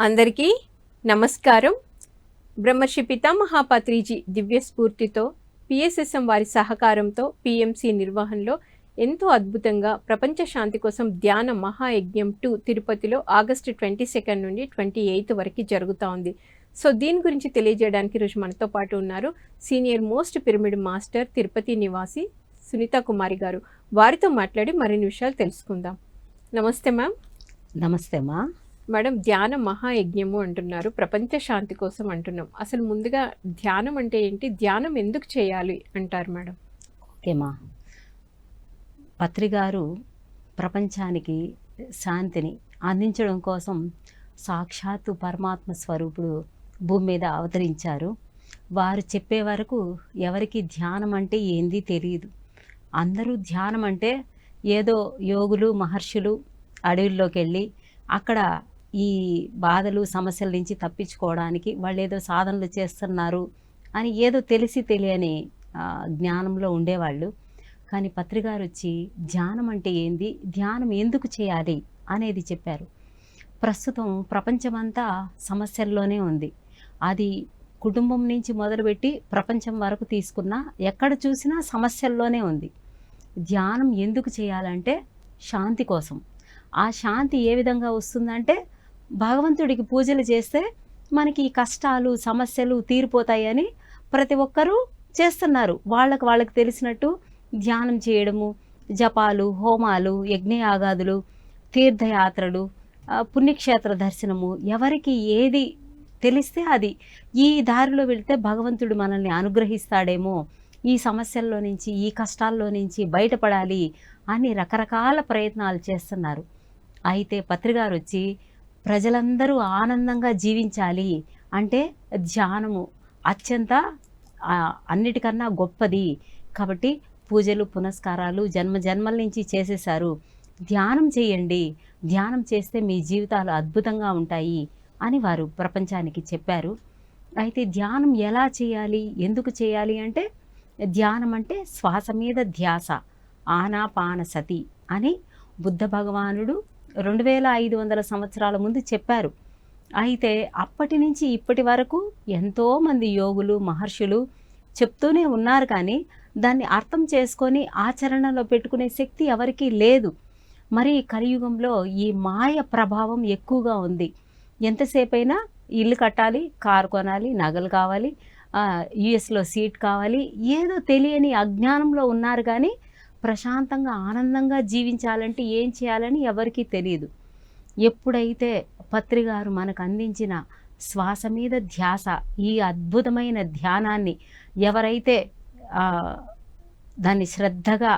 అందరికీ నమస్కారం. బ్రహ్మర్షి పితామహ పత్రిజీ దివ్య స్ఫూర్తితో పిఎస్ఎస్ఎం వారి సహకారంతో పిఎంసి నిర్వహణలో ఎంతో అద్భుతంగా ప్రపంచ శాంతి కోసం ధ్యాన మహాయజ్ఞం 2 తిరుపతిలో ఆగస్టు 22 నుండి 28 వరకు జరుగుతూ ఉంది. సో దీని గురించి తెలియజేయడానికి ఈరోజు మనతో పాటు ఉన్నారు senior most pyramid master Tirupati నివాసి సునీతా కుమారి గారు. వారితో మాట్లాడి మరిన్ని విషయాలు తెలుసుకుందాం. నమస్తే మ్యామ్. నమస్తే మా మేడం, ధ్యాన మహాయజ్ఞము అంటున్నారు, ప్రపంచ శాంతి కోసం అంటున్నాం. అసలు ముందుగా ధ్యానం అంటే ఏంటి, ధ్యానం ఎందుకు చేయాలి అంటారు మేడం? ఓకే మా పత్రిగారు ప్రపంచానికి శాంతిని అందించడం కోసం సాక్షాత్తు పరమాత్మ స్వరూపుడు భూమి మీద అవతరించారు. వారు చెప్పే వరకు ఎవరికి ధ్యానం అంటే ఏంది తెలియదు. అందరూ ధ్యానం అంటే ఏదో యోగులు మహర్షులు అడవుల్లోకి వెళ్ళి అక్కడ ఈ బాధలు సమస్యల నుంచి తప్పించుకోవడానికి వాళ్ళు ఏదో సాధనలు చేస్తున్నారు అని ఏదో తెలిసి తెలియని జ్ఞానంలో ఉండేవాళ్ళు. కానీ పత్రిగారు వచ్చి ధ్యానం అంటే ఏంది, ధ్యానం ఎందుకు చేయాలి అనేది చెప్పారు. ప్రస్తుతం ప్రపంచమంతా సమస్యల్లోనే ఉంది. అది కుటుంబం నుంచి మొదలుపెట్టి ప్రపంచం వరకు తీసుకున్నా ఎక్కడ చూసినా సమస్యల్లోనే ఉంది. ధ్యానం ఎందుకు చేయాలంటే శాంతి కోసం. ఆ శాంతి ఏ విధంగా వస్తుందంటే భగవంతుడికి పూజలు చేస్తే మనకి ఈ కష్టాలు సమస్యలు తీరిపోతాయని ప్రతి ఒక్కరూ చేస్తున్నారు. వాళ్ళకి తెలిసినట్టు ధ్యానం చేయడము, జపాలు, హోమాలు, యజ్ఞయాగాదులు, తీర్థయాత్రలు, పుణ్యక్షేత్ర దర్శనము, ఎవరికి ఏది తెలిస్తే అది ఈ దారిలో వెళితే భగవంతుడు మనల్ని అనుగ్రహిస్తాడేమో, ఈ సమస్యల్లో నుంచి ఈ కష్టాల్లో నుంచి బయటపడాలి అని రకరకాల ప్రయత్నాలు చేస్తున్నారు. అయితే పత్రిగారు వచ్చి ప్రజలందరూ ఆనందంగా జీవించాలి అంటే ధ్యానము అత్యంత అన్నిటికన్నా గొప్పది. కాబట్టి పూజలు పునస్కారాలు జన్మల నుంచి చేసేశారు, ధ్యానం చేయండి, ధ్యానం చేస్తే మీ జీవితాలు అద్భుతంగా ఉంటాయి అని వారు ప్రపంచానికి చెప్పారు. అయితే ధ్యానం ఎలా చేయాలి, ఎందుకు చేయాలి అంటే ధ్యానం అంటే శ్వాస మీద ధ్యాస, ఆనాపానసతి అని బుద్ధ భగవానుడు 2500 సంవత్సరాల ముందు చెప్పారు. అయితే అప్పటి నుంచి ఇప్పటి వరకు ఎంతోమంది యోగులు మహర్షులు చెప్తూనే ఉన్నారు, కానీ దాన్ని అర్థం చేసుకొని ఆచరణలో పెట్టుకునే శక్తి ఎవరికీ లేదు. మరి కలియుగంలో ఈ మాయ ప్రభావం ఎక్కువగా ఉంది. ఎంతసేపైనా ఇల్లు కట్టాలి, కారు కొనాలి, నగలు కావాలి, యుఎస్లో సీట్ కావాలి, ఏదో తెలియని అజ్ఞానంలో ఉన్నారు. కానీ ప్రశాంతంగా ఆనందంగా జీవించాలంటే ఏం చేయాలని ఎవరికీ తెలియదు. ఎప్పుడైతే పత్రిగారు మనకు అందించిన శ్వాస మీద ధ్యాస, ఈ అద్భుతమైన ధ్యానాన్ని ఎవరైతే దాన్ని శ్రద్ధగా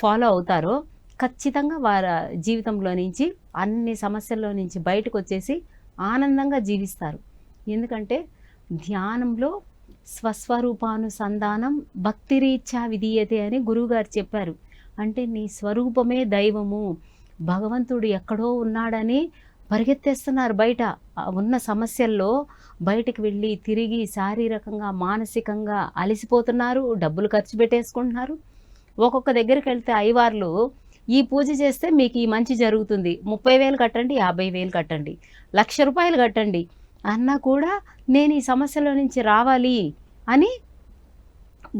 ఫాలో అవుతారో ఖచ్చితంగా వారి జీవితంలో నుంచి అన్ని సమస్యల్లో నుంచి బయటకు వచ్చేసి ఆనందంగా జీవిస్తారు. ఎందుకంటే ధ్యానంలో స్వస్వరూపానుసంధానం భక్తిరీత్యా విధీయతే అని గురువుగారు చెప్పారు. అంటే నీ స్వరూపమే దైవము, భగవంతుడు ఎక్కడో ఉన్నాడని పరిగెత్తేస్తున్నారు. బయట ఉన్న సమస్యల్లో బయటకు వెళ్ళి తిరిగి శారీరకంగా మానసికంగా అలసిపోతున్నారు, డబ్బులు ఖర్చు పెట్టేసుకుంటున్నారు. ఒక్కొక్క దగ్గరికి వెళ్తే అయ్యవార్లు ఈ పూజ చేస్తే మీకు ఈ మంచి జరుగుతుంది, 30,000 కట్టండి, 50,000 కట్టండి, 1,00,000 రూపాయలు కట్టండి అన్నా కూడా నేను ఈ సమస్యలో నుంచి రావాలి అని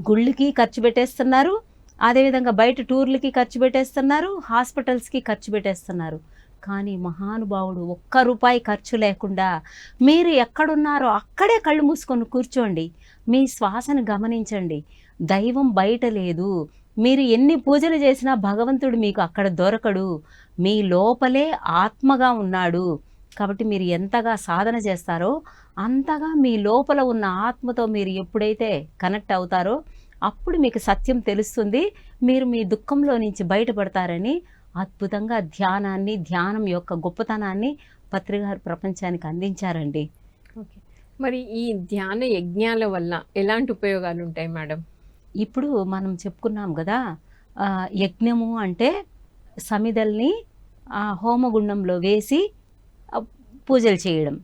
గుళ్ళకి ఖర్చు పెట్టేస్తున్నారు. అదేవిధంగా బయట టూర్లకి ఖర్చు పెట్టేస్తున్నారు, హాస్పిటల్స్కి ఖర్చు పెట్టేస్తున్నారు. కానీ మహానుభావుడు ఒక్క రూపాయి ఖర్చు లేకుండా మీరు ఎక్కడున్నారో అక్కడే కళ్ళు మూసుకొని కూర్చోండి, మీ శ్వాసను గమనించండి, దైవం బయట లేదు, మీరు ఎన్ని పూజలు చేసినా భగవంతుడు మీకు అక్కడ దొరకడు, మీ లోపలే ఆత్మగా ఉన్నాడు. కాబట్టి మీరు ఎంతగా సాధన చేస్తారో అంతగా మీ లోపల ఉన్న ఆత్మతో మీరు ఎప్పుడైతే కనెక్ట్ అవుతారో అప్పుడు మీకు సత్యం తెలుస్తుంది, మీరు మీ దుఃఖంలో నుంచి బయటపడతారని అద్భుతంగా ధ్యానాన్ని, ధ్యానం యొక్క గొప్పతనాన్ని పత్రిగారు ప్రపంచానికి అందించారండి. ఓకే, మరి ఈ ధ్యాన యజ్ఞాల వల్ల ఎలాంటి ఉపయోగాలు ఉంటాయి మేడం? ఇప్పుడు మనం చెప్పుకున్నాం కదా, యజ్ఞము అంటే సమిదల్ని హోమగుండంలో వేసి పూజలు చేయడం.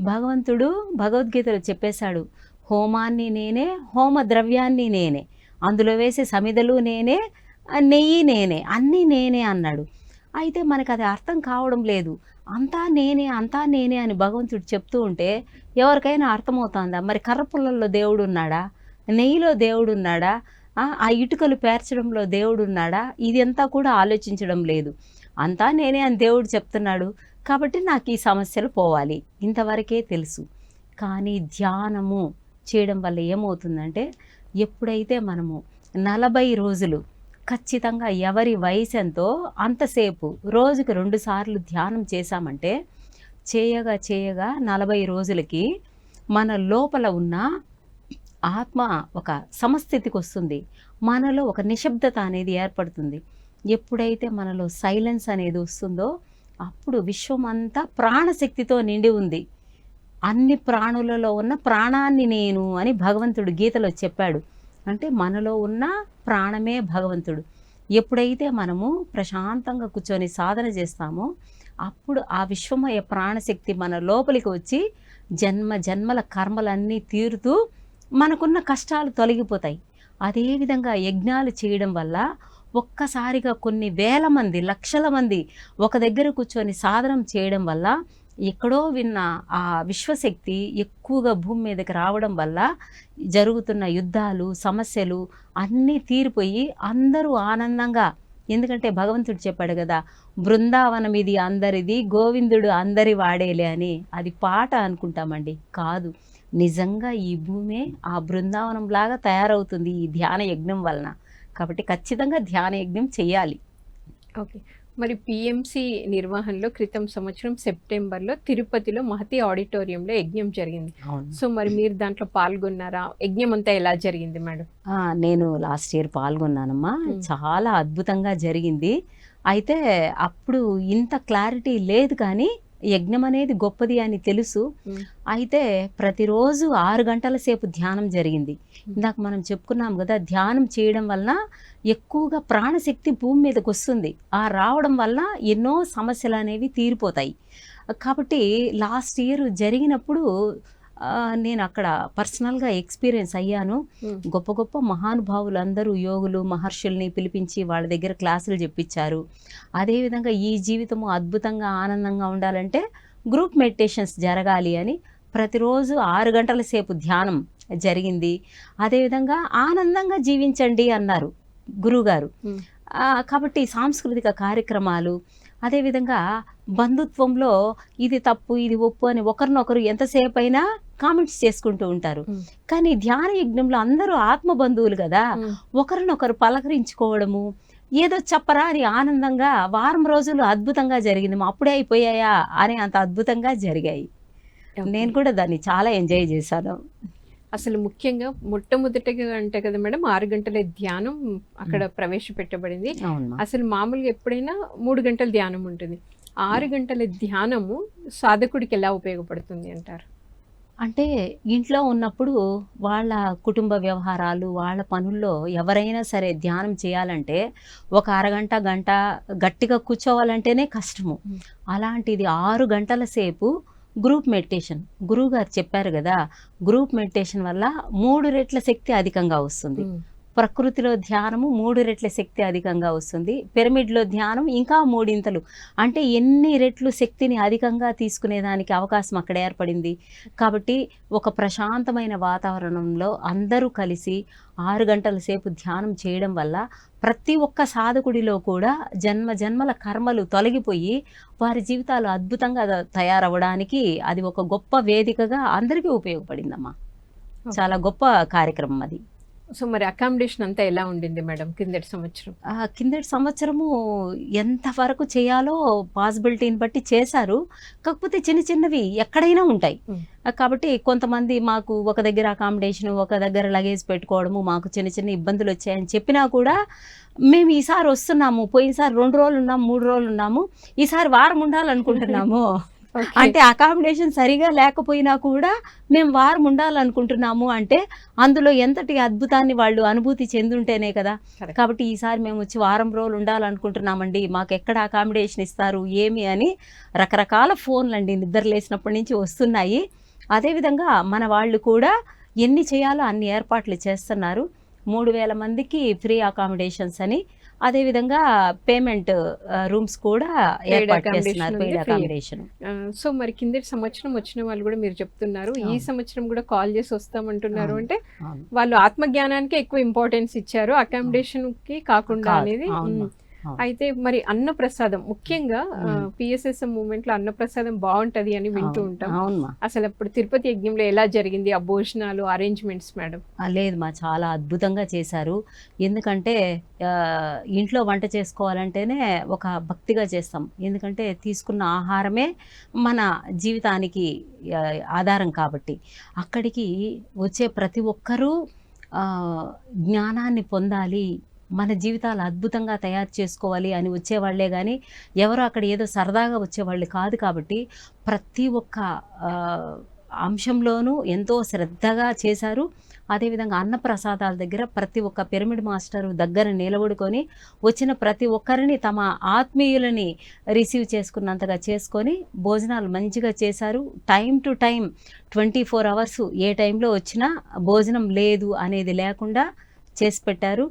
భగవంతుడు భగవద్గీతలో చెప్పేశాడు, హోమాన్ని నేనే, హోమ ద్రవ్యాన్ని నేనే, అందులో వేసే సమిదలు నేనే, నెయ్యి నేనే, అన్నీ నేనే అన్నాడు. అయితే మనకు అది అర్థం కావడం లేదు. అంతా నేనే, అంతా నేనే అని భగవంతుడు చెప్తూ ఉంటే ఎవరికైనా అర్థమవుతుందా? మరి కర్ర పుల్లల్లో దేవుడు ఉన్నాడా? నెయ్యిలో దేవుడు ఉన్నాడా? ఆ ఇటుకలు పేర్చడంలో దేవుడు ఉన్నాడా? ఇదంతా కూడా ఆలోచించడం లేదు. అంతా నేనే అని దేవుడు చెప్తున్నాడు కాబట్టి నాకు ఈ సమస్యలు పోవాలి, ఇంతవరకే తెలుసు. కానీ ధ్యానము చేయడం వల్ల ఏమవుతుందంటే, ఎప్పుడైతే మనము 40 రోజులు ఖచ్చితంగా ఎవరి వయసు ఎంతో అంతసేపు రోజుకు 2 సార్లు ధ్యానం చేశామంటే, చేయగా చేయగా 40 రోజులకి మన లోపల ఉన్న ఆత్మ ఒక సమస్థితికి వస్తుంది. మనలో ఒక నిశ్శబ్దత అనేది ఏర్పడుతుంది. ఎప్పుడైతే మనలో సైలెన్స్ అనేది వస్తుందో అప్పుడు విశ్వం అంతా ప్రాణశక్తితో నిండి ఉంది. అన్ని ప్రాణులలో ఉన్న ప్రాణాన్ని నేను అని భగవంతుడు గీతలో చెప్పాడు. అంటే మనలో ఉన్న ప్రాణమే భగవంతుడు. ఎప్పుడైతే మనము ప్రశాంతంగా కూర్చొని సాధన చేస్తామో అప్పుడు ఆ విశ్వమయ ప్రాణశక్తి మన లోపలికి వచ్చి జన్మ జన్మల కర్మలన్నీ తీరుతూ మనకున్న కష్టాలు తొలగిపోతాయి. అదేవిధంగా యజ్ఞాలు చేయడం వల్ల ఒక్కసారిగా కొన్ని వేల మంది, లక్షల మంది ఒక దగ్గర కూర్చొని సాధనం చేయడం వల్ల ఎక్కడో విన్న ఆ విశ్వశక్తి ఎక్కువగా భూమి మీదకి రావడం వల్ల జరుగుతున్న యుద్ధాలు, సమస్యలు అన్నీ తీరిపోయి అందరూ ఆనందంగా, ఎందుకంటే భగవంతుడు చెప్పాడు కదా, బృందావనం ఇది అందరిది, గోవిందుడు అందరి వాడేలే అని. అది పాట అనుకుంటామండి, కాదు, నిజంగా ఈ భూమే ఆ బృందావనం లాగా తయారవుతుంది ఈ ధ్యాన యజ్ఞం వలన. కాబట్టి ఖచ్చితంగా ధ్యాన యజ్ఞం చేయాలి. ఓకే. మరి పిఎంసి నిర్వహణలో క్రితం సంవత్సరం సెప్టెంబర్లో తిరుపతిలో మహతి ఆడిటోరియంలో యజ్ఞం జరిగింది. సో మరి మీరు దాంట్లో పాల్గొన్నారా? యజ్ఞం అంతా ఎలా జరిగింది మేడం? నేను లాస్ట్ ఇయర్ పాల్గొన్నానమ్మా. చాలా అద్భుతంగా జరిగింది. అయితే అప్పుడు ఇంత క్లారిటీ లేదు, కానీ యజ్ఞం అనేది గొప్పది అని తెలుసు. అయితే ప్రతిరోజు 6 గంటల సేపు ధ్యానం జరిగింది. ఇందాక మనం చెప్పుకున్నాం కదా, ధ్యానం చేయడం వలన ఎక్కువగా ప్రాణశక్తి భూమి మీదకి వస్తుంది. ఆ రావడం వల్ల ఎన్నో సమస్యలు అనేవి తీరిపోతాయి. కాబట్టి లాస్ట్ ఇయర్ జరిగినప్పుడు నేను అక్కడ పర్సనల్గా ఎక్స్పీరియన్స్ అయ్యాను. గొప్ప గొప్ప మహానుభావులు అందరూ యోగులు, మహర్షుల్ని పిలిపించి వాళ్ళ దగ్గర క్లాసులు చెప్పించారు. అదేవిధంగా ఈ జీవితము అద్భుతంగా ఆనందంగా ఉండాలంటే గ్రూప్ మెడిటేషన్స్ జరగాలి అని ప్రతిరోజు 6 గంటల సేపు ధ్యానం జరిగింది. అదేవిధంగా ఆనందంగా జీవించండి అన్నారు గురువుగారు. కాబట్టి సాంస్కృతిక కార్యక్రమాలు, అదేవిధంగా బంధుత్వంలో ఇది తప్పు ఇది ఒప్పు అని ఒకరినొకరు ఎంతసేపు అయినా కామెంట్స్ చేసుకుంటూ ఉంటారు. కానీ ధ్యాన యజ్ఞంలో అందరూ ఆత్మ బంధువులు కదా, ఒకరినొకరు పలకరించుకోవడము, ఏదో చెప్పరా అని ఆనందంగా వారం రోజులు అద్భుతంగా జరిగింది. అప్పుడే అయిపోయాయా అని అంత అద్భుతంగా జరిగాయి. నేను కూడా దాన్ని చాలా ఎంజాయ్ చేశాను. అసలు ముఖ్యంగా మొట్టమొదటిగా అంటే కదా మేడం 6 గంటల ధ్యానం అక్కడ ప్రవేశపెట్టబడింది. అసలు మామూలుగా ఎప్పుడైనా 3 గంటల ధ్యానం ఉంటుంది. 6 గంటల ధ్యానము సాధకుడికి ఎలా ఉపయోగపడుతుంది అంటారు? అంటే ఇంట్లో ఉన్నప్పుడు వాళ్ళ కుటుంబ వ్యవహారాలు, వాళ్ళ పనుల్లో ఎవరైనా సరే ధ్యానం చేయాలంటే ఒక అరగంట, గంట గట్టిగా కూర్చోవాలంటేనే కష్టము. అలాంటిది 6 గంటల సేపు గ్రూప్ మెడిటేషన్. గురువు గారు చెప్పారు కదా, గ్రూప్ మెడిటేషన్ వల్ల 3 రెట్ల శక్తి అధికంగా వస్తుంది. ప్రకృతిలో ధ్యానము 3 రెట్ల శక్తి అధికంగా వస్తుంది. పిరమిడ్లో ధ్యానం ఇంకా 3 అంటే ఎన్ని రెట్లు శక్తిని అధికంగా తీసుకునేదానికి అవకాశం అక్కడ ఏర్పడింది. కాబట్టి ఒక ప్రశాంతమైన వాతావరణంలో అందరూ కలిసి 6 గంటల సేపు ధ్యానం చేయడం వల్ల ప్రతి ఒక్క సాధకుడిలో కూడా జన్మ జన్మల కర్మలు తొలగిపోయి వారి జీవితాలు అద్భుతంగా తయారవడానికి అది ఒక గొప్ప వేదికగా అందరికీ ఉపయోగపడిందమ్మా. చాలా గొప్ప కార్యక్రమం అది. సో మరి అకామిడేషన్ అంతా ఎలా ఉండింది మేడం కిందటి సంవత్సరం? కిందటి సంవత్సరము ఎంతవరకు చేయాలో పాసిబిలిటీని బట్టి చేశారు. కాకపోతే చిన్న చిన్నవి ఎక్కడైనా ఉంటాయి. కాబట్టి కొంతమంది మాకు ఒక దగ్గర అకామిడేషన్, ఒక దగ్గర లగేజ్ పెట్టుకోవడము, మాకు చిన్న చిన్న ఇబ్బందులు వచ్చాయని చెప్పినా కూడా మేము ఈసారి వస్తున్నాము, పోయినసారి 2 రోజులు ఉన్నాము, 3 రోజులు ఉన్నాము, ఈసారి వారం ఉండాలనుకుంటున్నాము. అంటే అకామిడేషన్ సరిగా లేకపోయినా కూడా మేము వారం ఉండాలనుకుంటున్నాము అంటే అందులో ఎంతటి అద్భుతాన్ని వాళ్ళు అనుభూతి చెందుంటేనే కదా. కాబట్టి ఈసారి మేము వచ్చి వారం రోజులు ఉండాలనుకుంటున్నామండి, మాకు ఎక్కడ అకామిడేషన్ ఇస్తారు ఏమి అని రకరకాల ఫోన్లు అండి నిద్ర లేసినప్పటి నుంచి వస్తున్నాయి. అదేవిధంగా మన వాళ్ళు కూడా ఎన్ని చేయాలో అన్ని ఏర్పాట్లు చేస్తున్నారు. 3000 మందికి ఫ్రీ అకామిడేషన్స్ అని అదేవిధంగా పేమెంట్ రూమ్స్ కూడా ఏర్పాటు చేస్తున్నారు, accommodation పెయిడ్ ఉంది, free. అకామిడేషన్. సో మరి కిందటి సంవత్సరం వచ్చిన వాళ్ళు కూడా మీరు చెప్తున్నారు ఈ అవును. సంవత్సరం కూడా కాల్ చేసి వస్తామంటున్నారు. అవును. అంటే అవును. వాళ్ళు ఆత్మజ్ఞానానికి ఎక్కువ ఇంపార్టెన్స్ ఇచ్చారు, అకామిడేషన్ కి కాకుండా కాదు. అనేది. అవును. అవును. అయితే మరి అన్నప్రసాదం ముఖ్యంగా పిఎస్ఎస్ఎం మూమెంట్ లో అన్నప్రసాదం బాగుంటది అని వింటూ ఉంటాం. అవునమ్మా. అసలు అప్పుడు తిరుపతి యజ్ఞంలో ఎలా జరిగింది ఆ భోజనాలు అరేంజ్మెంట్స్ మేడం? లేదు మా, చాలా అద్భుతంగా చేశారు. ఎందుకంటే ఇంట్లో వంట చేసుకోవాలంటేనే ఒక భక్తిగా చేస్తాం. ఎందుకంటే తీసుకున్న ఆహారమే మన జీవితానికి ఆ, ఆధారం కాబట్టి. అక్కడికి వచ్చే ప్రతి ఒక్కరూ ఆ, జ్ఞానాన్ని పొందాలి, మన జీవితాలు అద్భుతంగా తయారు చేసుకోవాలి అని వచ్చేవాళ్లే కానీ ఎవరు అక్కడ ఏదో సరదాగా వచ్చేవాళ్ళు కాదు. కాబట్టి ప్రతి ఒక్క ఆ, అంశంలోనూ ఎంతో శ్రద్ధగా చేశారు. అదేవిధంగా అన్నప్రసాదాల దగ్గర ప్రతి ఒక్క పిరమిడ్ మాస్టరు దగ్గర నిలబడుకొని వచ్చిన ప్రతి ఒక్కరిని తమ ఆత్మీయులని రిసీవ్ చేసుకున్నంతగా చేసుకొని భోజనాలు మంచిగా చేశారు. టైం టు టైం 24 అవర్స్ ఏ టైంలో వచ్చినా భోజనం లేదు అనేది లేకుండా చేసి పెట్టారు.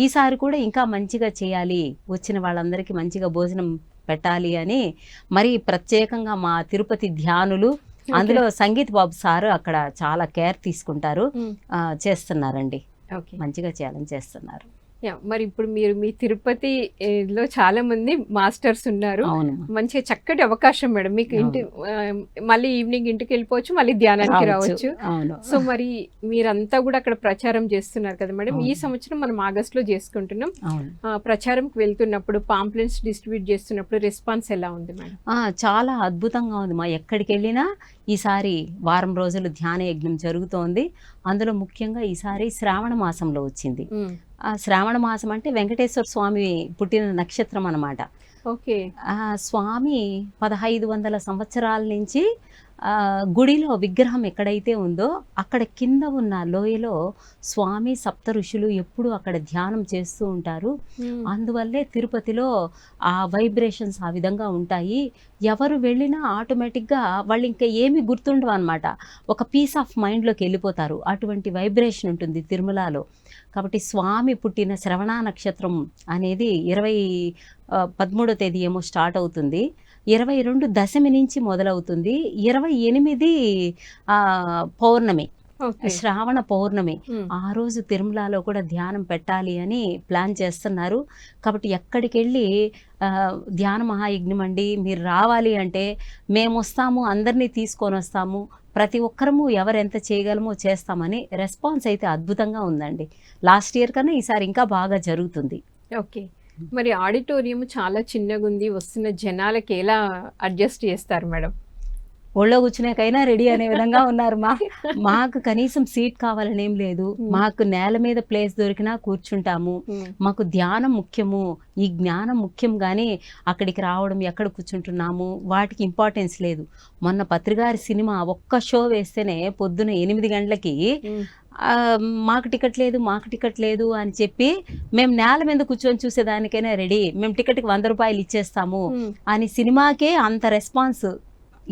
ఈసారి కూడా ఇంకా మంచిగా చేయాలి, వచ్చిన వాళ్ళందరికీ మంచిగా భోజనం పెట్టాలి అని మరి ప్రత్యేకంగా మా తిరుపతి ధ్యానులు, అందులో సంగీత్ బాబు సారు అక్కడ చాలా కేర్ తీసుకుంటారు, చేస్తున్నారండి. మంచిగా చేయాలని చేస్తున్నారు. మరి ఇప్పుడు మీరు మీ తిరుపతి లో చాలా మంది మాస్టర్స్ ఉన్నారు. మంచిగా చక్కటి అవకాశం మేడం మీకు. ఇంటి మళ్ళీ ఈవినింగ్ ఇంటికి వెళ్ళిపోవచ్చు, మళ్ళీ ధ్యానానికి రావచ్చు. సో మరి మీరంతా కూడా అక్కడ ప్రచారం చేస్తున్నారు కదా మేడం. ఈ సంవత్సరం మనం ఆగస్ట్ లో చేసుకుంటున్నాం. ప్రచారంకి వెళ్తున్నప్పుడు పాంప్లెట్స్ డిస్ట్రిబ్యూట్ చేస్తున్నప్పుడు రెస్పాన్స్ ఎలా ఉంది మేడం? చాలా అద్భుతంగా ఉంది మా. ఎక్కడికి వెళ్ళినా ఈసారి వారం రోజులు ధ్యాన యజ్ఞం జరుగుతోంది. అందులో ముఖ్యంగా ఈసారి శ్రావణ మాసంలో వచ్చింది. ఆ శ్రావణ మాసం అంటే వెంకటేశ్వర స్వామి పుట్టిన నక్షత్రం అన్నమాట. ఓకే. స్వామి 1500 సంవత్సరాల నుంచి గుడిలో విగ్రహం ఎక్కడైతే ఉందో అక్కడ కింద ఉన్న లోయలో స్వామి సప్త ఋషులు ఎప్పుడు అక్కడ ధ్యానం చేస్తూ ఉంటారు. అందువల్లే తిరుపతిలో ఆ వైబ్రేషన్స్ ఆ విధంగా ఉంటాయి. ఎవరు వెళ్ళినా ఆటోమేటిక్గా వాళ్ళు ఇంకా ఏమి గుర్తుండవు అనమాట, ఒక పీస్ ఆఫ్ మైండ్లోకి వెళ్ళిపోతారు. అటువంటి వైబ్రేషన్ ఉంటుంది తిరుమలలో. కాబట్టి స్వామి పుట్టిన శ్రవణ నక్షత్రం అనేది 13వ తేదీ ఏమో స్టార్ట్ అవుతుంది, 22 దశమి నుంచి మొదలవుతుంది, 28 పౌర్ణమి, శ్రావణ పౌర్ణమి. ఆ రోజు తిరుమలలో కూడా ధ్యానం పెట్టాలి అని ప్లాన్ చేస్తున్నారు. కాబట్టి ఎక్కడికి వెళ్ళి ధ్యాన మహాయజ్ఞం అండి మీరు రావాలి అంటే మేము వస్తాము, అందరినీ తీసుకొని వస్తాము, ప్రతి ఒక్కరము ఎవరెంత చేయగలమో చేస్తామని రెస్పాన్స్ అయితే అద్భుతంగా ఉందండి. లాస్ట్ ఇయర్ కన్నా ఈసారి ఇంకా బాగా జరుగుతుంది. ఓకే. మరి ఆడిటోరియం చాలా చిన్నగా ఉంది, వస్తున్న జనాలకి ఎలా అడ్జస్ట్ చేస్తారు మేడం? ఒళ్ళో కూర్చునేకైనా రెడీ అనే విధంగా ఉన్నారు. మాకు కనీసం సీట్ కావాలని ఏం లేదు, మాకు నేల మీద ప్లేస్ దొరికినా కూర్చుంటాము. మాకు ధ్యానం ముఖ్యము, ఈ జ్ఞానం ముఖ్యం, కానీ అక్కడికి రావడం ఎక్కడ కూర్చుంటున్నాము వాటికి ఇంపార్టెన్స్ లేదు. మొన్న పత్రికారి సినిమా ఒక్క షో వేస్తేనే పొద్దున 8 గంటలకి మాకు టికెట్ లేదు అని చెప్పి మేము నేల మీద కూర్చొని చూసేదానికైనా రెడీ, మేము టికెట్కి 100 రూపాయలు ఇచ్చేస్తాము అని సినిమాకే అంత రెస్పాన్స్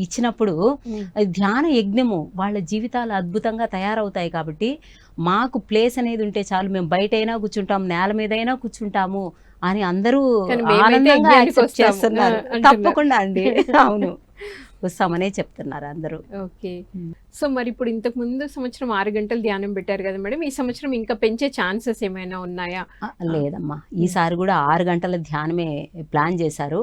ఇచ్చినప్పుడు ధ్యాన యజ్ఞము వాళ్ళ జీవితాలు అద్భుతంగా తయారవుతాయి. కాబట్టి మాకు ప్లేస్ అనేది ఉంటే చాలు, మేము బయట అయినా కూర్చుంటాము, నేల మీద అయినా కూర్చుంటాము అని అందరూ ఆనందంగా యాక్సెప్ట్ చేస్తున్నారు. తప్పకుండా అండి, అవును వస్తామనే చెప్తున్నారు అందరూ. ఓకే. సో మరి ఇప్పుడు ఇంతకు ముందు సంవత్సరం 6 గంటలు ధ్యానం పెట్టారు కదా మేడం, ఈ సంవత్సరం ఇంకా పెంచే ఛాన్సెస్ ఏమైనా ఉన్నాయా? లేదమ్మా, ఈసారి కూడా 6 గంటల ధ్యానమే ప్లాన్ చేశారు.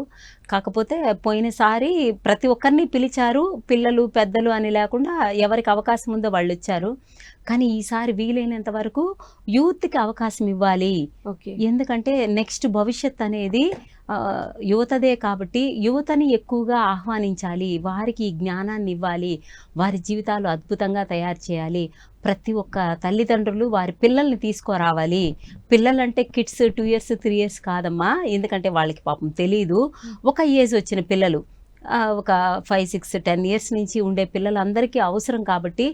కాకపోతే పోయినసారి ప్రతి ఒక్కరిని పిలిచారు, పిల్లలు పెద్దలు అని లేకుండా ఎవరికి అవకాశం ఉందో వాళ్ళు వచ్చారు. కానీ ఈసారి వీలైనంత వరకు యూత్కి అవకాశం ఇవ్వాలి. ఎందుకంటే నెక్స్ట్ భవిష్యత్ అనేది యువతదే. కాబట్టి యువతని ఎక్కువగా ఆహ్వానించాలి, వారికి జ్ఞానాన్ని ఇవ్వాలి, వారి జీవితాలు అద్భుతంగా తయారు చేయాలి. ప్రతి ఒక్క తల్లిదండ్రులు వారి పిల్లల్ని తీసుకురావాలి. పిల్లలంటే కిడ్స్ 2 years 3 years కాదమ్మా, ఎందుకంటే వాళ్ళకి పాపం తెలీదు. ఒక ఏజ్ వచ్చిన పిల్లలు, ఒక 5, 6, 10 years నుంచి ఉండే పిల్లలందరికీ అవసరం. కాబట్టి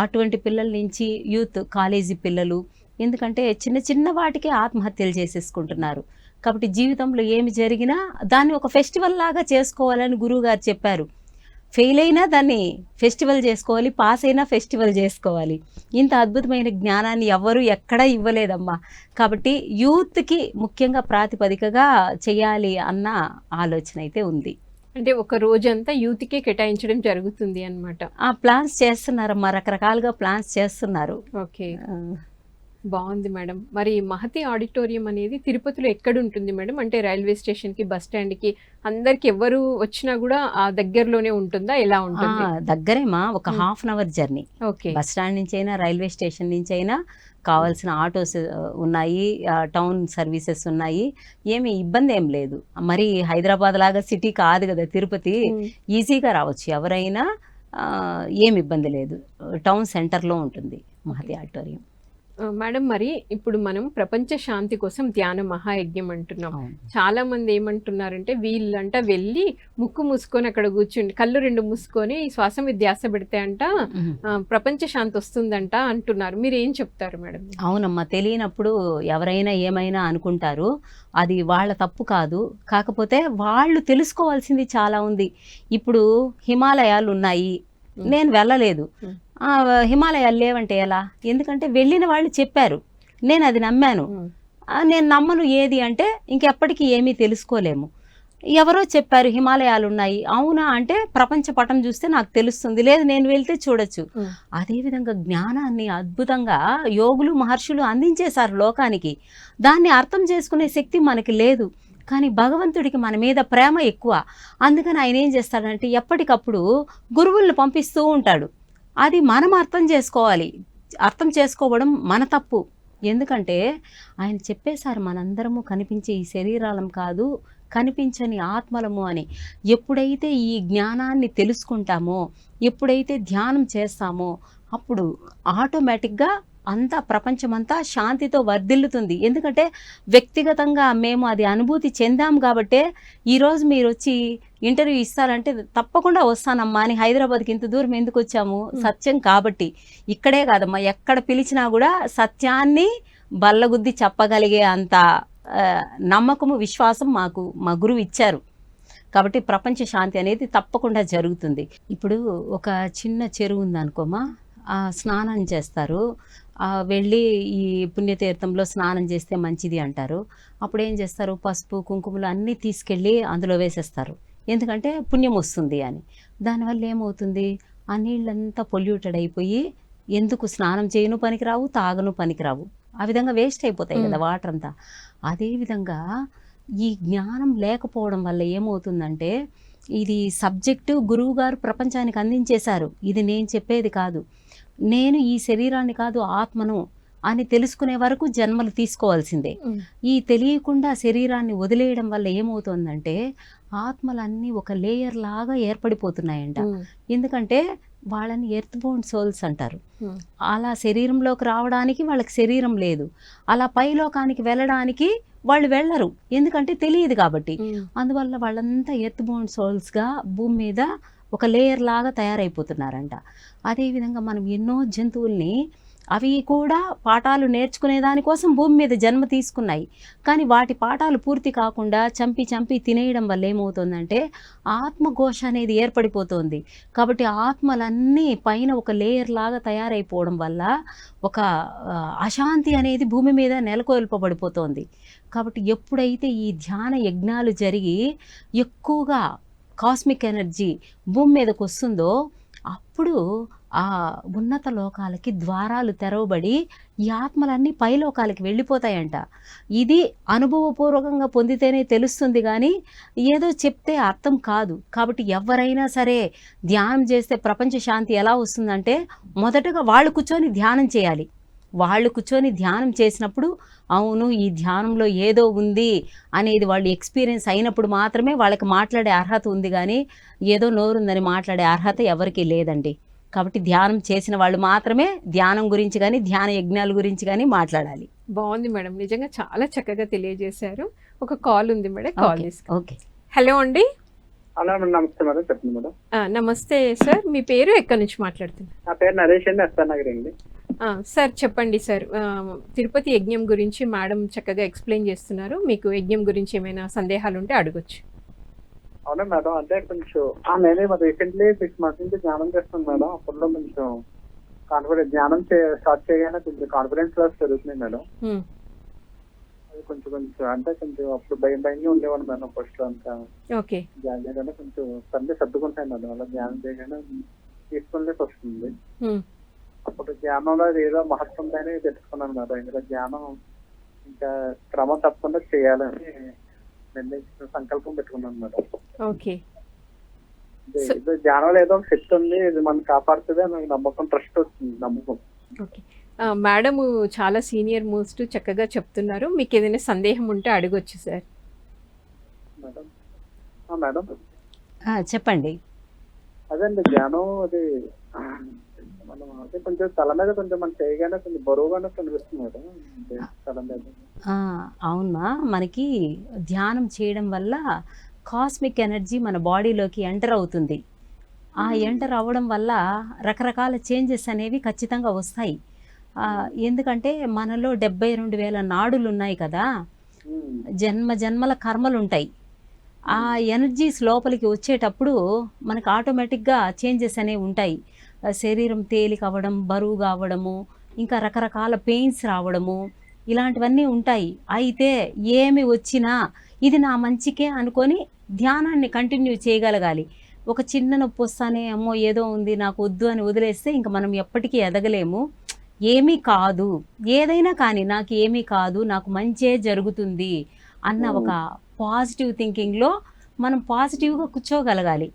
అటువంటి పిల్లల నుంచి యూత్, కాలేజీ పిల్లలు, ఎందుకంటే చిన్న చిన్న వాటికి ఆత్మహత్యలు చేసేసుకుంటున్నారు. కాబట్టి జీవితంలో ఏమి జరిగినా దాన్ని ఒక ఫెస్టివల్ లాగా చేసుకోవాలని గురువు గారు చెప్పారు. ఫెయిల్ అయినా దాన్ని ఫెస్టివల్ చేసుకోవాలి, పాస్ అయినా ఫెస్టివల్ చేసుకోవాలి. ఇంత అద్భుతమైన జ్ఞానాన్ని ఎవ్వరూ ఎక్కడా ఇవ్వలేదమ్మా. కాబట్టి యూత్కి ముఖ్యంగా ప్రాతిపదికగా చేయాలి అన్న ఆలోచన అయితే ఉంది. అంటే ఒక రోజంతా యూత్కే కేటాయించడం జరుగుతుంది అన్నమాట. ఆ ప్లాన్స్ చేస్తున్నారమ్మా, రకరకాలుగా ప్లాన్స్ చేస్తున్నారు. ఓకే, బాగుంది మేడం. మరి మహతి ఆడిటోరియం అనేది తిరుపతిలో ఎక్కడ ఉంటుంది మేడం? అంటే రైల్వే స్టేషన్కి, బస్ స్టాండ్కి అందరికి ఎవరు వచ్చినా కూడా ఆ దగ్గరలోనే ఉంటుందా, ఎలా ఉంటుంది? దగ్గరేమా, ఒక half an hour journey. Okay, bus stand నుంచి అయినా, రైల్వే స్టేషన్ నుంచి అయినా కావాల్సిన ఆటోస్ ఉన్నాయి, టౌన్ సర్వీసెస్ ఉన్నాయి, ఏమి ఇబ్బంది ఏం లేదు. మరి హైదరాబాద్ లాగా సిటీ కాదు కదా తిరుపతి, ఈజీగా రావచ్చు ఎవరైనా, ఏమి ఇబ్బంది లేదు. టౌన్ సెంటర్లో ఉంటుంది మహతి ఆడిటోరియం. మేడం, మరి ఇప్పుడు మనం ప్రపంచ శాంతి కోసం ధ్యాన మహాయజ్ఞం అంటున్నాం. చాలా మంది ఏమంటున్నారంటే వీళ్ళంట వెళ్ళి ముక్కు మూసుకొని అక్కడ కూర్చుండి కళ్ళు రెండు మూసుకొని శ్వాస మీద ధ్యాస పెడితే అంట ప్రపంచ శాంతి వస్తుందంట అంటున్నారు. మీరు ఏం చెప్తారు మేడం? అవునమ్మా, తెలియనప్పుడు ఎవరైనా ఏమైనా అనుకుంటారు. అది వాళ్ళ తప్పు కాదు. కాకపోతే వాళ్ళు తెలుసుకోవాల్సింది చాలా ఉంది. ఇప్పుడు హిమాలయాలు ఉన్నాయి, నేను వెళ్ళలేదు. హిమాలయాలు లేవంటే ఎలా? ఎందుకంటే వెళ్ళిన వాళ్ళు చెప్పారు, నేను అది నమ్మాను. నేను నమ్మను ఏది అంటే ఇంకెప్పటికీ ఏమీ తెలుసుకోలేము. ఎవరో చెప్పారు హిమాలయాలు ఉన్నాయి, అవునా అంటే ప్రపంచ పటం చూస్తే నాకు తెలుస్తుంది, లేదు నేను వెళ్తే చూడొచ్చు. అదేవిధంగా జ్ఞానాన్ని అద్భుతంగా యోగులు మహర్షులు అందించేశారు లోకానికి. దాన్ని అర్థం చేసుకునే శక్తి మనకి లేదు. కానీ భగవంతుడికి మన మీద ప్రేమ ఎక్కువ. అందుకని ఆయన ఏం చేస్తాడంటే ఎప్పటికప్పుడు గురువులను పంపిస్తూ ఉంటాడు. అది మనం అర్థం చేసుకోవాలి. అర్థం చేసుకోవడం మన తప్పు. ఎందుకంటే ఆయన చెప్పేశారు, మనందరము కనిపించే ఈ శరీరాలం కాదు, కనిపించని ఆత్మలము అని. ఎప్పుడైతే ఈ జ్ఞానాన్ని తెలుసుకుంటామో, ఎప్పుడైతే ధ్యానం చేస్తామో, అప్పుడు ఆటోమేటిక్గా అంతా ప్రపంచమంతా శాంతితో వర్ధిల్లుతుంది. ఎందుకంటే వ్యక్తిగతంగా మేము అది అనుభూతి చెందాం కాబట్టే ఈరోజు మీరు వచ్చి ఇంటర్వ్యూ ఇస్తారంటే తప్పకుండా వస్తానమ్మా అని హైదరాబాద్కి ఇంత దూరం ఎందుకు వచ్చాము? సత్యం కాబట్టి. ఇక్కడే కాదమ్మా, ఎక్కడ పిలిచినా కూడా సత్యాన్ని బల్లగుద్ది చెప్పగలిగే అంత నమ్మకము, విశ్వాసం మాకు మా గురువు ఇచ్చారు. కాబట్టి ప్రపంచ శాంతి అనేది తప్పకుండా జరుగుతుంది. ఇప్పుడు ఒక చిన్న చెరువు ఉందనుకోమా, స్నానం చేస్తారు, వెళ్ళి ఈ పుణ్యతీర్థంలో స్నానం చేస్తే మంచిది అంటారు. అప్పుడు ఏం చేస్తారు, పసుపు కుంకుమలు అన్నీ తీసుకెళ్ళి అందులో వేసేస్తారు, ఎందుకంటే పుణ్యం వస్తుంది అని. దానివల్ల ఏమవుతుంది, ఆ నీళ్ళంతా పొల్యూటెడ్ అయిపోయి ఎందుకు స్నానం చేయను పనికిరావు, తాగను పనికిరావు, ఆ విధంగా వేస్ట్ అయిపోతాయి కదా వాటర్ అంతా. అదేవిధంగా ఈ జ్ఞానం లేకపోవడం వల్ల ఏమవుతుందంటే, ఇది సబ్జెక్టు గురువు గారు ప్రపంచానికి అందించేశారు, ఇది నేను చెప్పేది కాదు, నేను ఈ శరీరాన్ని కాదు ఆత్మను అని తెలుసుకునే వరకు జన్మలు తీసుకోవాల్సిందే. ఈ తెలియకుండా శరీరాన్ని వదిలేయడం వల్ల ఏమవుతుందంటే ఆత్మలన్నీ ఒక లేయర్ లాగా ఏర్పడిపోతున్నాయంట. ఎందుకంటే వాళ్ళని ఎర్త్ బౌండ్ సోల్స్ అంటారు. అలా శరీరంలోకి రావడానికి వాళ్ళకి శరీరం లేదు, అలా పైలోకానికి వెళ్ళడానికి వాళ్ళు వెళ్ళరు, ఎందుకంటే తెలియదు కాబట్టి. అందువల్ల వాళ్ళంతా ఎర్త్ బౌండ్ సోల్స్గా భూమి మీద ఒక లేయర్ లాగా తయారైపోతున్నారంట. అదేవిధంగా మనం ఎన్నో జంతువుల్ని, అవి కూడా పాఠాలు నేర్చుకునే దానికోసం భూమి మీద జన్మ తీసుకున్నాయి, కానీ వాటి పాఠాలు పూర్తి కాకుండా చంపి చంపి తినేయడం వల్ల ఏమవుతుందంటే ఆత్మఘోష అనేది ఏర్పడిపోతుంది. కాబట్టి ఆత్మలన్నీ పైన ఒక లేయర్ లాగా తయారైపోవడం వల్ల ఒక అశాంతి అనేది భూమి మీద నెలకొల్పబడిపోతుంది. కాబట్టి ఎప్పుడైతే ఈ ధ్యాన యజ్ఞాలు జరిగి ఎక్కువగా కాస్మిక్ ఎనర్జీ భూమి మీదకి వస్తుందో అప్పుడు ఆ ఉన్నత లోకాలకి ద్వారాలు తెరవబడి ఈ ఆత్మలన్నీ పైలోకాలకి వెళ్ళిపోతాయంట. ఇది అనుభవపూర్వకంగా పొందితేనే తెలుస్తుంది, కానీ ఏదో చెప్తే అర్థం కాదు. కాబట్టి ఎవరైనా సరే ధ్యానం చేస్తే ప్రపంచ శాంతి ఎలా వస్తుందంటే, మొదటగా వాళ్ళు కూర్చొని ధ్యానం చేయాలి. వాళ్ళు కూర్చొని ధ్యానం చేసినప్పుడు అవును ఈ ధ్యానంలో ఏదో ఉంది అనేది వాళ్ళు ఎక్స్పీరియన్స్ అయినప్పుడు మాత్రమే వాళ్ళకి మాట్లాడే అర్హత ఉంది, కానీ ఏదో నోరుందని మాట్లాడే అర్హత ఎవరికీ లేదండి. కాబట్టి ధ్యానం చేసిన వాళ్ళు మాత్రమే ధ్యానం గురించి కానీ ధ్యాన యజ్ఞాల గురించి కానీ మాట్లాడాలి. బాగుంది మేడం, నిజంగా చాలా చక్కగా తెలియజేశారు. ఒక కాల్ ఉంది మేడం, కాల్ తీసుకుందాం. ఓకే, హలో అండి. నమస్తే మేడం, చెప్పండి మేడం. నమస్తే సార్, మీ పేరు ఎక్కడి నుంచి మాట్లాడుతున్నారు? నా పేరు నరేష్ అండి, ఎస్ఆర్ నగర్ అండి. సార్ చెప్పండి సార్, తిరుపతి యజ్ఞం గురించి మేడం చక్కగా ఎక్స్ప్లెయిన్ చేస్తున్నారు, మీకు యజ్ఞం గురించి ఏమైనా సందేహాలు ఉంటే అడగొచ్చు. అవునా మేడం, అంటే కొంచెం నేనే రీసెంట్లీ 6 months నుంచి ధ్యానం చేస్తున్నాను మేడం. అప్పట్లో కొంచెం కాన్ఫిడెన్స్, ధ్యానం స్టార్ట్ చేయగానే కొంచెం కాన్ఫిడెన్స్ లెవెల్స్ పెరుగుతున్నాయి మేడం. హ్మ్. అది కొంచెం కొంచెం అంటే కొంచెం అప్పుడు భయంగా ఉండేవాడు మేడం ఫస్ట్ లో అంతా. ఓకే. ధ్యానం చేయగానే కొంచెం సర్ది సర్దుకుంటాయి మేడం. అలా ధ్యానం చేయగానే తీసుకునేసి వస్తుంది. హ్మ్. అప్పుడు ధ్యానంలో అది ఏదో మహత్వం అని తెలుసుకున్నాను మేడం. ఇందులో ధ్యానం ఇంకా క్రమం తప్పకుండా చేయాలని నిర్ణయించిన సంకల్పం పెట్టుకున్నాను మేడం. ఓకే. ఇది ధ్యానంలో ఏదో ఒక శక్తి ఉంది, ఇది మనం కాపాడుతుంది అని నాకు నమ్మకం, ట్రస్ట్ వచ్చింది, నమ్మకం. ఓకే. మేడము చాలా సీనియర్ మోస్ట్ చక్కగా చెప్తున్నారు. మీకు ఏదైనా సందేహం ఉంటే అడగొచ్చు సార్. మేడం మేడం చెప్పండి. అదండి ధ్యానం అది మనం అదే కొంచెం తల మీద కొంచెం మనం చేయగానే కొంచెం బరువుగానే కనిపిస్తుంది మేడం. అంటే తల మీద. అవునా, మనకి ధ్యానం చేయడం వల్ల కాస్మిక్ ఎనర్జీ మన బాడీలోకి ఎంటర్ అవుతుంది. ఆ ఎంటర్ అవ్వడం వల్ల రకరకాల చేంజెస్ అనేవి ఖచ్చితంగా వస్తాయి. ఎందుకంటే మనలో 72,000 నాడులు ఉన్నాయి కదా, జన్మ జన్మల కర్మలు ఉంటాయి. ఆ ఎనర్జీస్ లోపలికి వచ్చేటప్పుడు మనకు ఆటోమేటిక్గా చేంజెస్ అనేవి ఉంటాయి. శరీరం తేలిక అవ్వడం, బరువుగా అవ్వడము, ఇంకా రకరకాల పెయిన్స్ రావడము, ఇలాంటివన్నీ ఉంటాయి. అయితే ఏమి వచ్చినా ఇది నా మంచికే అనుకొని ధ్యానాన్ని కంటిన్యూ చేయగలగాలి. ఒక చిన్న నొప్పి వస్తానే అమ్మో ఏదో ఉంది నాకు వద్దు అని వదిలేస్తే ఇంక మనం ఎప్పటికీ ఎదగలేము. ఏమీ కాదు, ఏదైనా కానీ నాకు ఏమీ కాదు, నాకు మంచే జరుగుతుంది అన్న ఒక పాజిటివ్ థింకింగ్లో మనం పాజిటివ్గా కూర్చోగలగాలి.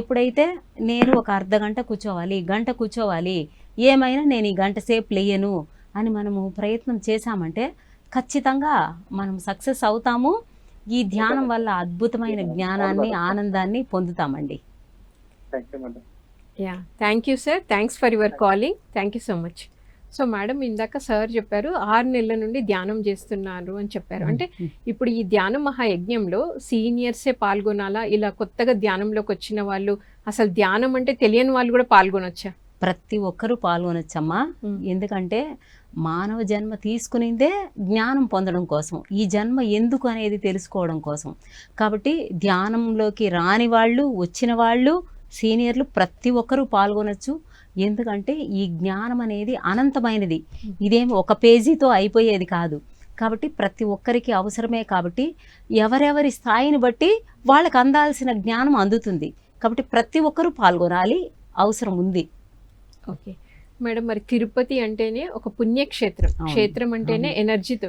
ఎప్పుడైతే నేను ఒక అర్ధగంట కూర్చోవాలి, గంట కూర్చోవాలి, ఏమైనా నేను ఈ గంట సేపు లేయను అని మనము ప్రయత్నం చేశామంటే ఖచ్చితంగా మనం సక్సెస్ అవుతాము. ఈ ధ్యానం వల్ల అద్భుతమైన జ్ఞానాన్ని, ఆనందాన్ని పొందుతామండి. Yeah, thank you sir. Thanks for your calling. Thank you so much. So madam, ఇందాక సార్ చెప్పారు 6 నెలల నుండి ధ్యానం చేస్తున్నారు అని చెప్పారు. అంటే ఇప్పుడు ఈ ధ్యాన మహాయజ్ఞంలో సీనియర్సే పాల్గొనాలా, ఇలా కొత్తగా ధ్యానంలోకి వచ్చిన వాళ్ళు, అసలు ధ్యానం అంటే తెలియని వాళ్ళు కూడా పాల్గొనొచ్చా? ప్రతి ఒక్కరూ పాల్గొనొచ్చమ్మా. ఎందుకంటే మానవ జన్మ తీసుకునిందే జ్ఞానం పొందడం కోసం, ఈ జన్మ ఎందుకు అనేది తెలుసుకోవడం కోసం. కాబట్టి ధ్యానంలోకి రాని వాళ్ళు, వచ్చిన వాళ్ళు, సీనియర్లు ప్రతి ఒక్కరూ పాల్గొనొచ్చు. ఎందుకంటే ఈ జ్ఞానం అనేది అనంతమైనది, ఇదేమి ఒక పేజీతో అయిపోయేది కాదు. కాబట్టి ప్రతి ఒక్కరికి అవసరమే. కాబట్టి ఎవరెవరి స్థాయిని బట్టి వాళ్ళకి అందాల్సిన జ్ఞానం అందుతుంది. కాబట్టి ప్రతి ఒక్కరూ పాల్గొనాలి, అవసరం ఉంది. ఓకే మేడం, మరి తిరుపతి అంటేనే ఒక పుణ్యక్షేత్రం, క్షేత్రం అంటేనే ఎనర్జీతో,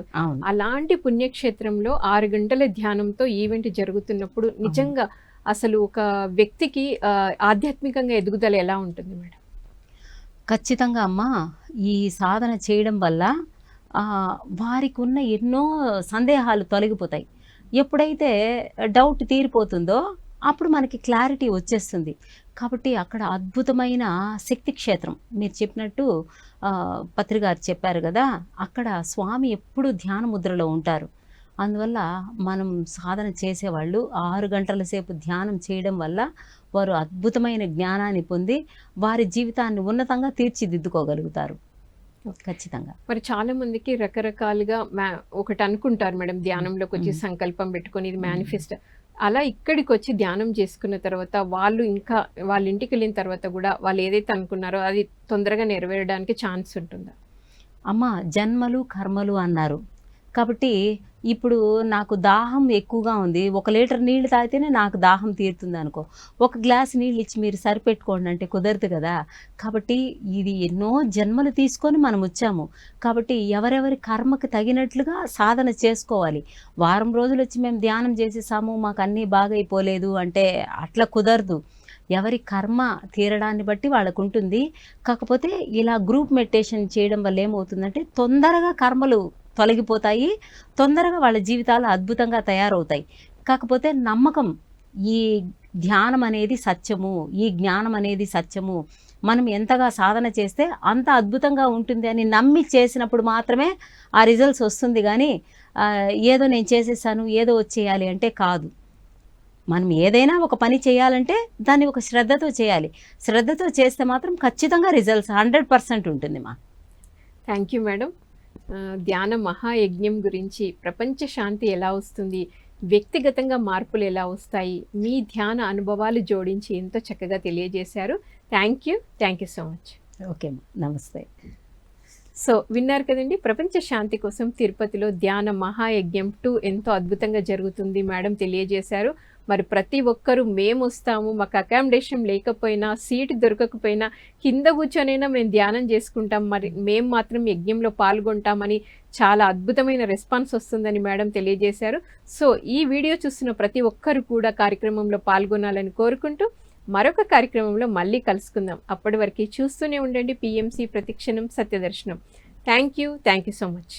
అలాంటి పుణ్యక్షేత్రంలో 6 గంటల ధ్యానంతో ఈవెంట్ జరుగుతున్నప్పుడు నిజంగా అసలు ఒక వ్యక్తికి ఆధ్యాత్మికంగా ఎదుగుదల ఎలా ఉంటుంది మేడం? ఖచ్చితంగా అమ్మా, ఈ సాధన చేయడం వల్ల వారికి ఉన్న ఎన్నో సందేహాలు తొలగిపోతాయి. ఎప్పుడైతే డౌట్ తీరిపోతుందో అప్పుడు మనకి క్లారిటీ వచ్చేస్తుంది. కాబట్టి అక్కడ అద్భుతమైన శక్తి క్షేత్రం, మీరు చెప్పినట్టు పత్రిగారు చెప్పారు కదా, అక్కడ స్వామి ఎప్పుడు ధ్యాన ముద్రలో ఉంటారు. అందువల్ల మనం సాధన చేసేవాళ్ళు 6 గంటల సేపు ధ్యానం చేయడం వల్ల వారు అద్భుతమైన జ్ఞానాన్ని పొంది వారి జీవితాన్ని ఉన్నతంగా తీర్చిదిద్దుకోగలుగుతారు. ఖచ్చితంగా. మరి చాలా మందికి రకరకాలుగా ఒకటి అనుకుంటారు మేడం, ధ్యానంలోకి వచ్చి సంకల్పం పెట్టుకొని ఇది మేనిఫెస్ట్, అలా ఇక్కడికి వచ్చి ధ్యానం చేసుకున్న తర్వాత వాళ్ళు ఇంకా వాళ్ళ ఇంటికి వెళ్ళిన తర్వాత కూడా వాళ్ళు ఏదైతే అనుకున్నారో అది తొందరగా నెరవేరడానికి ఛాన్స్ ఉంటుందా? అమ్మ, జన్మలు కర్మలు అన్నారు కాబట్టి ఇప్పుడు నాకు దాహం ఎక్కువగా ఉంది, 1 లీటర్ నీళ్లు తాగితేనే నాకు దాహం తీరుతుంది అనుకో, 1 గ్లాస్ నీళ్ళు ఇచ్చి మీరు సరిపెట్టుకోండి అంటే కుదరదు కదా. కాబట్టి ఇది ఎన్నో జన్మలు తీసుకొని మనం వచ్చాము. కాబట్టి ఎవరెవరి కర్మకు తగినట్లుగా సాధన చేసుకోవాలి. వారం రోజులు వచ్చి మేము ధ్యానం చేసేసాము మాకు అన్నీ బాగైపోలేదు అంటే అట్లా కుదరదు. ఎవరి కర్మ తీరడాన్ని బట్టి వాళ్ళకు ఉంటుంది. కాకపోతే ఇలా గ్రూప్ మెడిటేషన్ చేయడం వల్ల ఏమవుతుందంటే తొందరగా కర్మలు తొలగిపోతాయి, తొందరగా వాళ్ళ జీవితాలు అద్భుతంగా తయారవుతాయి. కాకపోతే నమ్మకం, ఈ ధ్యానం అనేది సత్యము, ఈ జ్ఞానం అనేది సత్యము, మనం ఎంతగా సాధన చేస్తే అంత అద్భుతంగా ఉంటుంది అని నమ్మి చేసినప్పుడు మాత్రమే ఆ రిజల్ట్స్ వస్తుంది. కానీ ఏదో నేను చేసేసాను ఏదో వచ్చేయాలి అంటే కాదు. మనం ఏదైనా ఒక పని చేయాలంటే దాన్ని ఒక శ్రద్ధతో చేయాలి. శ్రద్ధతో చేస్తే మాత్రం ఖచ్చితంగా రిజల్ట్స్ 100% ఉంటుంది మా. Thank you madam. ధ్యాన మహాయజ్ఞం గురించి, ప్రపంచ శాంతి ఎలా వస్తుంది, వ్యక్తిగతంగా మార్పులు ఎలా వస్తాయి, మీ ధ్యాన అనుభవాలు జోడించి ఎంతో చక్కగా తెలియజేశారు. Thank you so much. Okay అమ్మా, నమస్తే. సో విన్నారు కదండి, ప్రపంచ శాంతి కోసం తిరుపతిలో ధ్యాన మహాయజ్ఞం 2 ఎంతో అద్భుతంగా జరుగుతుంది మేడం తెలియజేశారు. మరి ప్రతి ఒక్కరూ మేము వస్తాము, మాకు అకామిడేషన్ లేకపోయినా, సీటు దొరకకపోయినా కింద కూర్చొనైనా మేము ధ్యానం చేసుకుంటాం, మరి మేము మాత్రం యజ్ఞంలో పాల్గొంటామని చాలా అద్భుతమైన రెస్పాన్స్ వస్తుందని మేడం తెలియజేశారు. సో ఈ వీడియో చూస్తున్న ప్రతి ఒక్కరు కూడా కార్యక్రమంలో పాల్గొనాలని కోరుకుంటూ మరొక కార్యక్రమంలో మళ్ళీ కలుసుకుందాం. అప్పటి వరకు చూస్తూనే ఉండండి PMC ప్రతిక్షణం సత్యదర్శనం. Thank you so much.